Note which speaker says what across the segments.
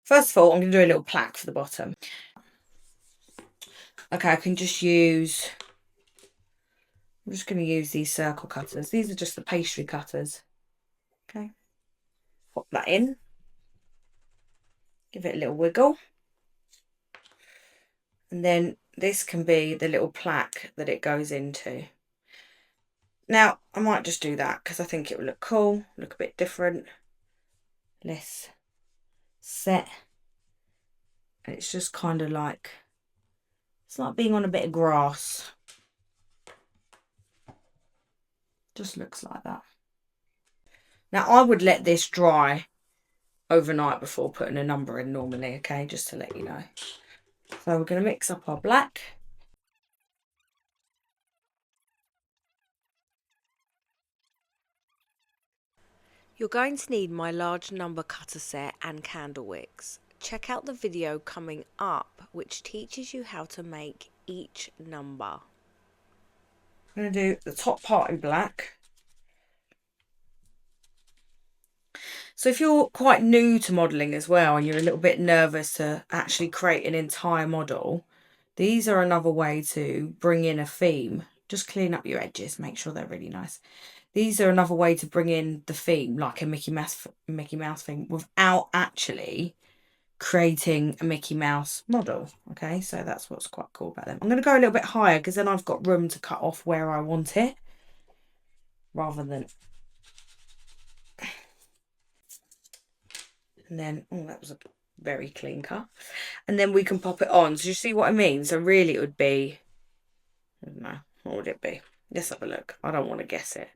Speaker 1: First of all, I'm going to do a little plaque for the bottom. Okay, I can just use, I'm just going to use these circle cutters. These are just the pastry cutters. Okay, pop that in. Give it a little wiggle. And then this can be the little plaque that it goes into. Now, I might just do that because I think it will look cool, look a bit different. Less set. And it's just kind of like, it's like being on a bit of grass. Just looks like that. Now, I would let this dry overnight before putting a number in normally, okay, just to let you know. So we're going to mix up our black.
Speaker 2: You're going to need my large number cutter set and candle wicks. Check out the video coming up which teaches you how to make each number.
Speaker 1: I'm going to do the top part in black. So if you're quite new to modelling as well and you're a little bit nervous to actually create an entire model, these are another way to bring in a theme. Just clean up your edges, make sure they're really nice. These are another way to bring in the theme, like a Mickey Mouse thing, without actually creating a Mickey Mouse model. Okay, so that's what's quite cool about them. I'm going to go a little bit higher because then I've got room to cut off where I want it, rather than... And then, oh, that was a very clean cut. And then we can pop it on. So you see what I mean? So really it would be, I don't know, what would it be? Let's have a look. I don't want to guess it.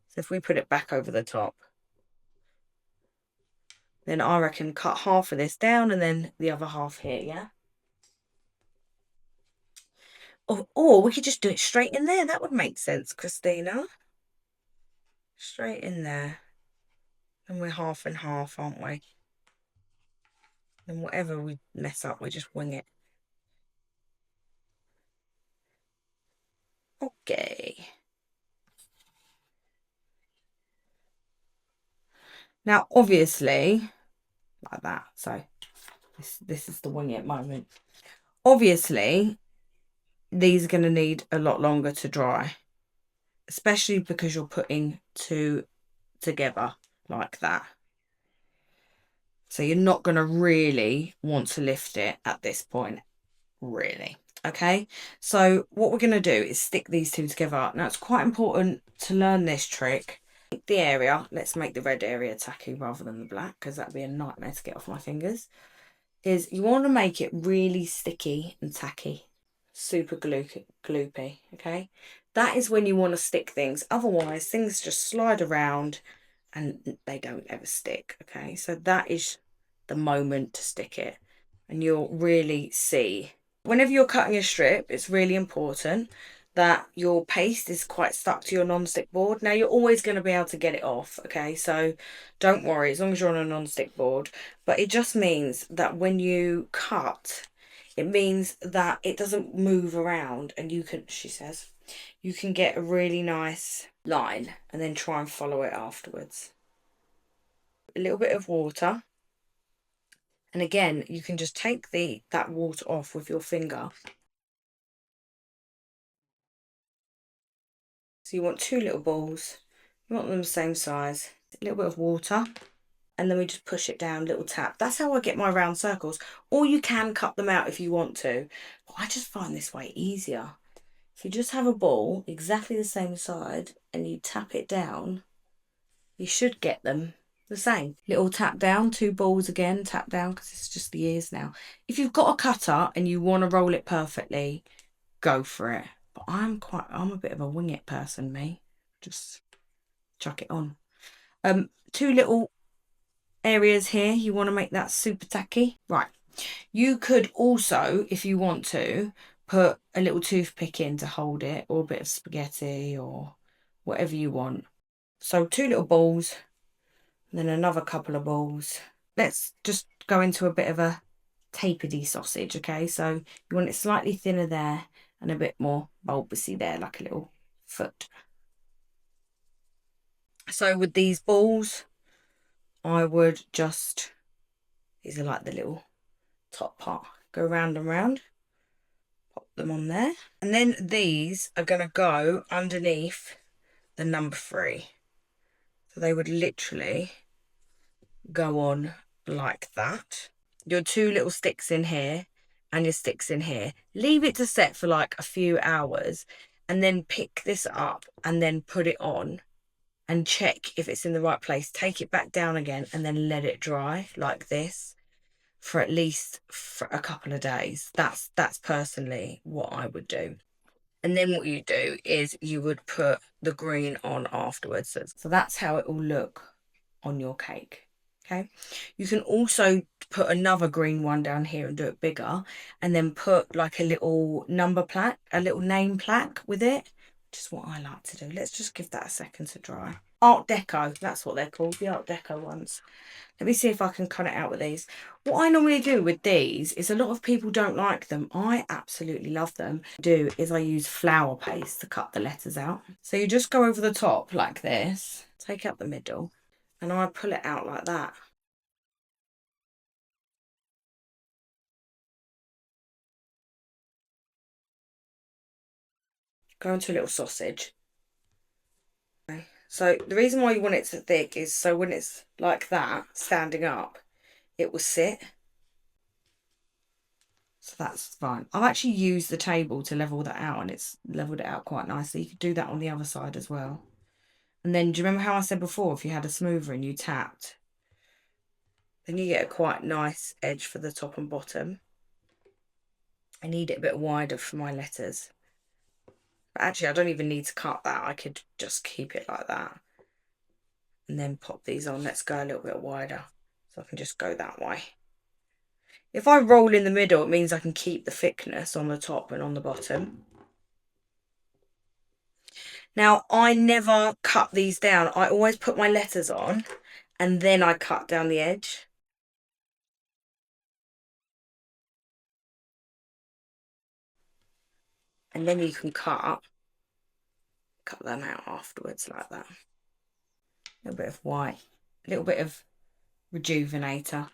Speaker 1: So if we put it back over the top, then I reckon cut half of this down and then the other half here, yeah? Or we could just do it straight in there. That would make sense, Christina. Straight in there. And we're half and half, aren't we? And whatever we mess up, we just wing it. Okay. Now, obviously, like that. So this is the wing it moment. Obviously, these are going to need a lot longer to dry, especially because you're putting two together like that. So you're not going to really want to lift it at this point, really. Okay, so what we're going to do is stick these two together. Now, it's quite important to learn this trick. The area, let's make the red area tacky rather than the black, because that'd be a nightmare to get off my fingers, is you want to make it really sticky and tacky, super gloopy, okay? That is when you want to stick things. Otherwise, things just slide around and they don't ever stick, okay? So that is the moment to stick it, and you'll really see. Whenever you're cutting a strip, it's really important that your paste is quite stuck to your non-stick board. Now, you're always going to be able to get it off, okay? So don't worry, as long as you're on a non-stick board. But it just means that when you cut, it means that it doesn't move around, and you can, she says, you can get a really nice line and then try and follow it afterwards. A little bit of water. And again, you can just take that water off with your finger. So you want two little balls. You want them the same size. A little bit of water. And then we just push it down, little tap. That's how I get my round circles. Or you can cut them out if you want to. But I just find this way easier. If you just have a ball exactly the same side and you tap it down, you should get them the same. Little tap down, two balls again, tap down, because it's just the ears now. If you've got a cutter and you want to roll it perfectly, go for it. But I'm a bit of a wing it person, me. Just chuck it on. Two little areas here, you want to make that super tacky. Right. You could also, if you want to, put a little toothpick in to hold it, or a bit of spaghetti, or whatever you want. So two little balls, then another couple of balls. Let's just go into a bit of a tapered sausage, okay? So you want it slightly thinner there and a bit more bulbousy there, like a little foot. So with these balls, I would just These are like the little top part. Go round and round. Pop them on there. And then these are going to go underneath the number 3. So they would literally go on like that. Your 2 little sticks in here and your sticks in here. Leave it to set for like a few hours and then pick this up and then put it on and check if it's in the right place. Take it back down again and then let it dry like this for at least for a couple of days. That's personally what I would do. And then what you do is you would put the green on afterwards. So that's how it will look on your cake. Okay, you can also put another green one down here and do it bigger, and then put like a little number plaque, a little name plaque with it, which is what I like to do. Let's just give that a second to dry. Art Deco, that's what they're called, the Art Deco ones. Let me see if I can cut it out with these. What I normally do with these is, a lot of people don't like them. I absolutely love them. What I do is I use flour paste to cut the letters out. So you just go over the top like this, take out the middle, and I pull it out like that. Go into a little sausage. Okay. So the reason why you want it so thick is so when it's like that, standing up, it will sit. So that's fine. I've actually used the table to level that out and it's leveled it out quite nicely. You could do that on the other side as well. And then do you remember how I said before, if you had a smoother and you tapped, then you get a quite nice edge for the top and bottom. I need it a bit wider for my letters. But actually, I don't even need to cut that. I could just keep it like that. And then pop these on. Let's go a little bit wider. So I can just go that way. If I roll in the middle, it means I can keep the thickness on the top and on the bottom. Now, I never cut these down. I always put my letters on and then I cut down the edge. And then you can cut them out afterwards like that. A little bit of white, a little bit of rejuvenator.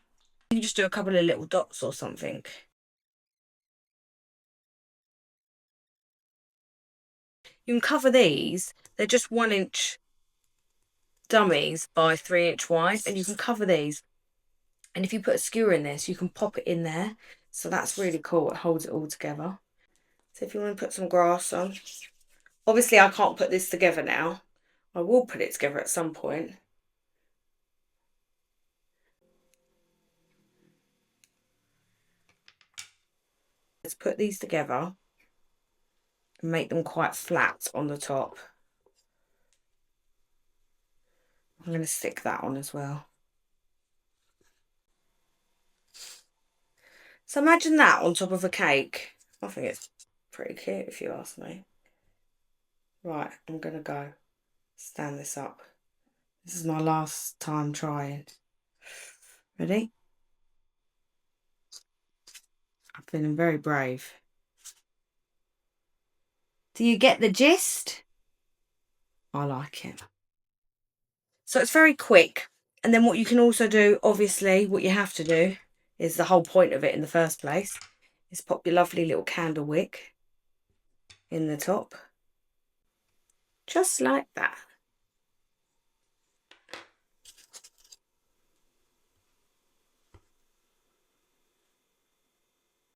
Speaker 1: You can just do a couple of little dots or something. You can cover these. They're just 1-inch dummies by 3-inch wide, and you can cover these. And if you put a skewer in this, you can pop it in there. So that's really cool. It holds it all together. So if you want to put some grass on. Obviously, I can't put this together now. I will put it together at some point. Let's put these together and make them quite flat on the top. I'm going to stick that on as well. So imagine that on top of a cake. I think it's pretty cute if you ask me. Right, I'm going to go stand this up. This is my last time trying. Ready? I'm feeling very brave. Do you get the gist? I like it. So it's very quick. And then what you can also do, obviously, what you have to do is the whole point of it in the first place, is pop your lovely little candle wick in the top. Just like that.